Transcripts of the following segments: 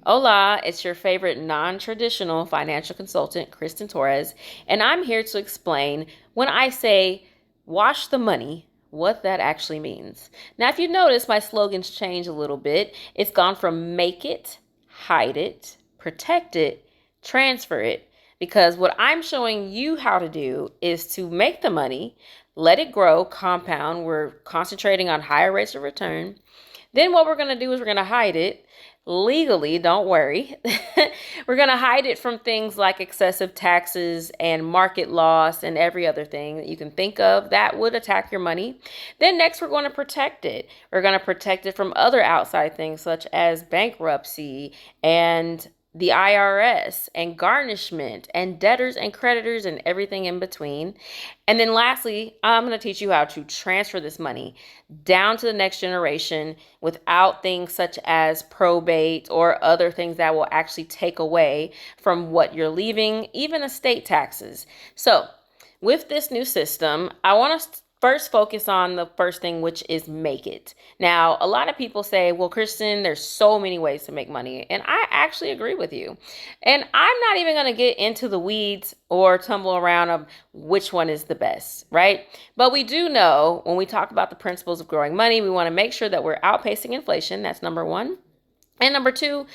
Hola, it's your favorite non traditional financial consultant, Kristen Torres, and I'm here to explain when I say wash the money, what that actually means. Now, if you notice, my slogan's changed a little bit. It's gone from make it, hide it, protect it, transfer it, because what I'm showing you how to do is to make the money, let it grow, compound. We're concentrating on higher rates of return. Then what we're going to do is we're going to hide it legally, don't worry. We're going to hide it from things like excessive taxes and market loss and every other thing that you can think of that would attack your money. Then next, we're going to protect it. We're going to protect it from other outside things such as bankruptcy and the IRS and garnishment and debtors and creditors and everything in between. And then lastly, I'm going to teach you how to transfer this money down to the next generation without things such as probate or other things that will actually take away from what you're leaving, even estate taxes. So, with this new system, I want to first focus on the first thing, which is make it. Now, a lot of people say, well, Kristen, there's so many ways to make money. And I actually agree with you. And I'm not even going to get into the weeds or tumble around of which one is the best, right? But we do know when we talk about the principles of growing money, we want to make sure that we're outpacing inflation. That's number one. And number two,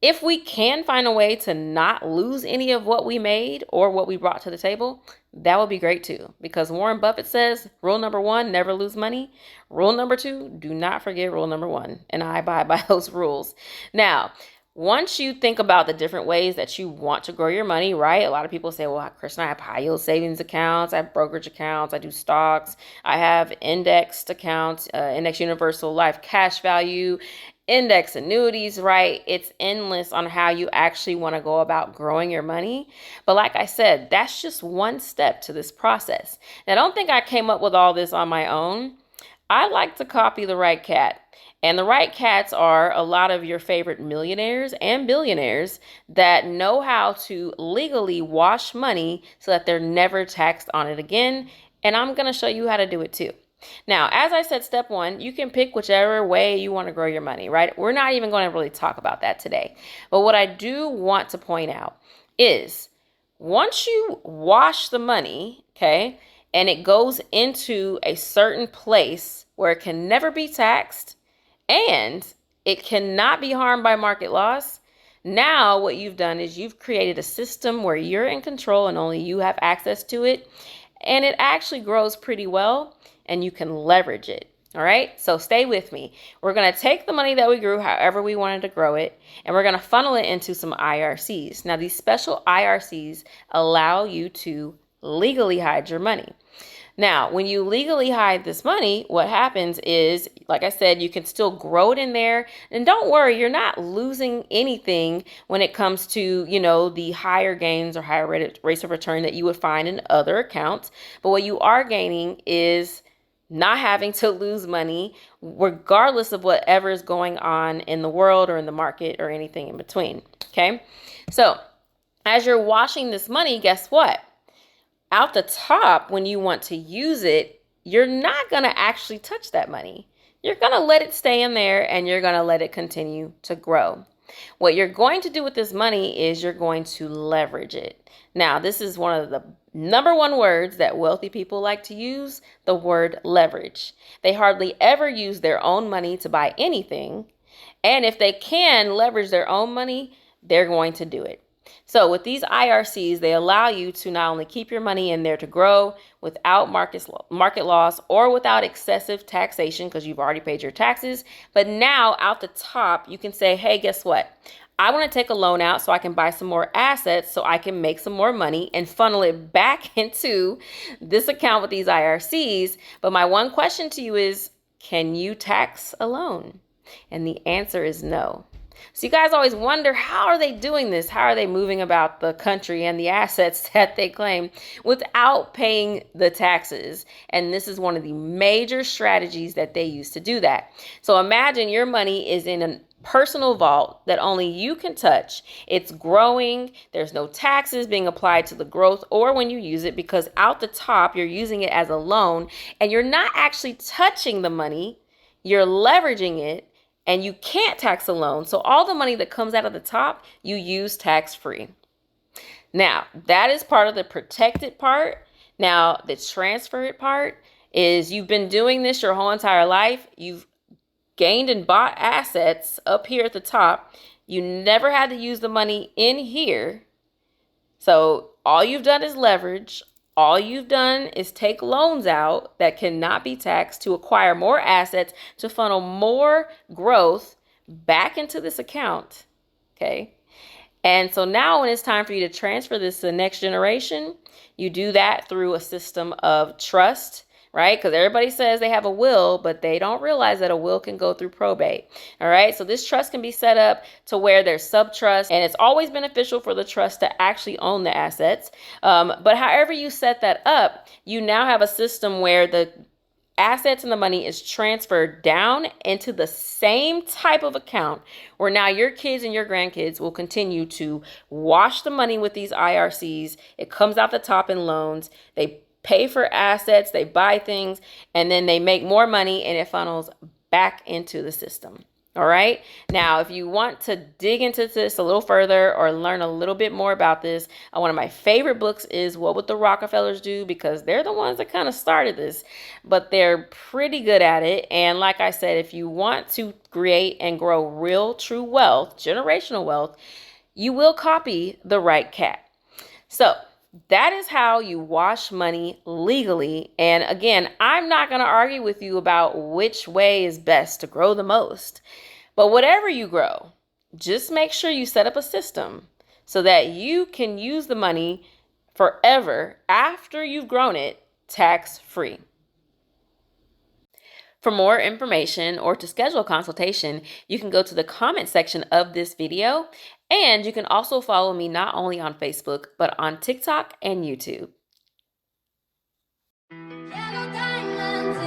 if we can find a way to not lose any of what we made or what we brought to the table, that would be great too. Because Warren Buffett says, rule number one, never lose money. Rule number two, do not forget rule number one. And I abide by those rules. Now, once you think about the different ways that you want to grow your money, right? A lot of people say, well, Kristen, I have high yield savings accounts, I have brokerage accounts, I do stocks, I have indexed accounts, index universal life cash value, index annuities, right? It's endless on how you actually want to go about growing your money. But like I said, that's just one step to this process. Now, don't think I came up with all this on my own. I like to copy the right cat. And the right cats are a lot of your favorite millionaires and billionaires that know how to legally wash money so that they're never taxed on it again. And I'm going to show you how to do it too. Now, as I said, step one, you can pick whichever way you want to grow your money, right? We're not even going to really talk about that today. But what I do want to point out is once you wash the money, okay, and it goes into a certain place where it can never be taxed and it cannot be harmed by market loss. Now, what you've done is you've created a system where you're in control and only you have access to it. And it actually grows pretty well and you can leverage it. All right, so stay with me. We're going to take the money that we grew, however we wanted to grow it, and we're going to funnel it into some IRCs. Now, these special IRCs allow you to legally hide your money. Now, when you legally hide this money, what happens is, like I said, you can still grow it in there. And don't worry, you're not losing anything when it comes to, the higher gains or higher rates of return that you would find in other accounts. But what you are gaining is not having to lose money regardless of whatever is going on in the world or in the market or anything in between. Okay. So as you're washing this money, guess what? Out the top, when you want to use it, you're not going to actually touch that money. You're going to let it stay in there and you're going to let it continue to grow. What you're going to do with this money is you're going to leverage it. Now, this is one of the number one words that wealthy people like to use, the word leverage. They hardly ever use their own money to buy anything. And if they can leverage their own money, they're going to do it. So with these IRCs, they allow you to not only keep your money in there to grow without market loss or without excessive taxation because you've already paid your taxes, but now out the top, you can say, hey, guess what? I want to take a loan out so I can buy some more assets so I can make some more money and funnel it back into this account with these IRCs. But my one question to you is, can you tax a loan? And the answer is no. So you guys always wonder, how are they doing this? How are they moving about the country and the assets that they claim without paying the taxes? And this is one of the major strategies that they use to do that. So imagine your money is in a personal vault that only you can touch. It's growing. There's no taxes being applied to the growth or when you use it, because out the top, you're using it as a loan and you're not actually touching the money. You're leveraging it. and you can't tax a loan. So all the money that comes out of the top, you use tax-free. Now, that is part of the protected part. Now, the transferred part is you've been doing this your whole entire life. You've gained and bought assets up here at the top. You never had to use the money in here. So all you've done is leverage. All you've done is take loans out that cannot be taxed to acquire more assets to funnel more growth back into this account. Okay. And so now when it's time for you to transfer this to the next generation, you do that through a system of trust, right? Because everybody says they have a will, but they don't realize that a will can go through probate. All right. So this trust can be set up to where there's sub-trust, and it's always beneficial for the trust to actually own the assets. But however you set that up, you now have a system where the assets and the money is transferred down into the same type of account where now your kids and your grandkids will continue to wash the money with these IRCs. It comes out the top in loans. They pay for assets, they buy things, and then they make more money and it funnels back into the system. All right. Now, if you want to dig into this a little further or learn a little bit more about this, one of my favorite books is What Would the Rockefellers Do? Because they're the ones that kind of started this, but they're pretty good at it. And like I said, if you want to create and grow real, true wealth, generational wealth, you will copy The Right Cat. So that is how you wash money legally. And again, I'm not going to argue with you about which way is best to grow the most. But whatever you grow, just make sure you set up a system so that you can use the money forever after you've grown it tax-free. For more information or to schedule a consultation, you can go to the comment section of this video, and you can also follow me not only on Facebook, but on TikTok and YouTube. Yellow diamonds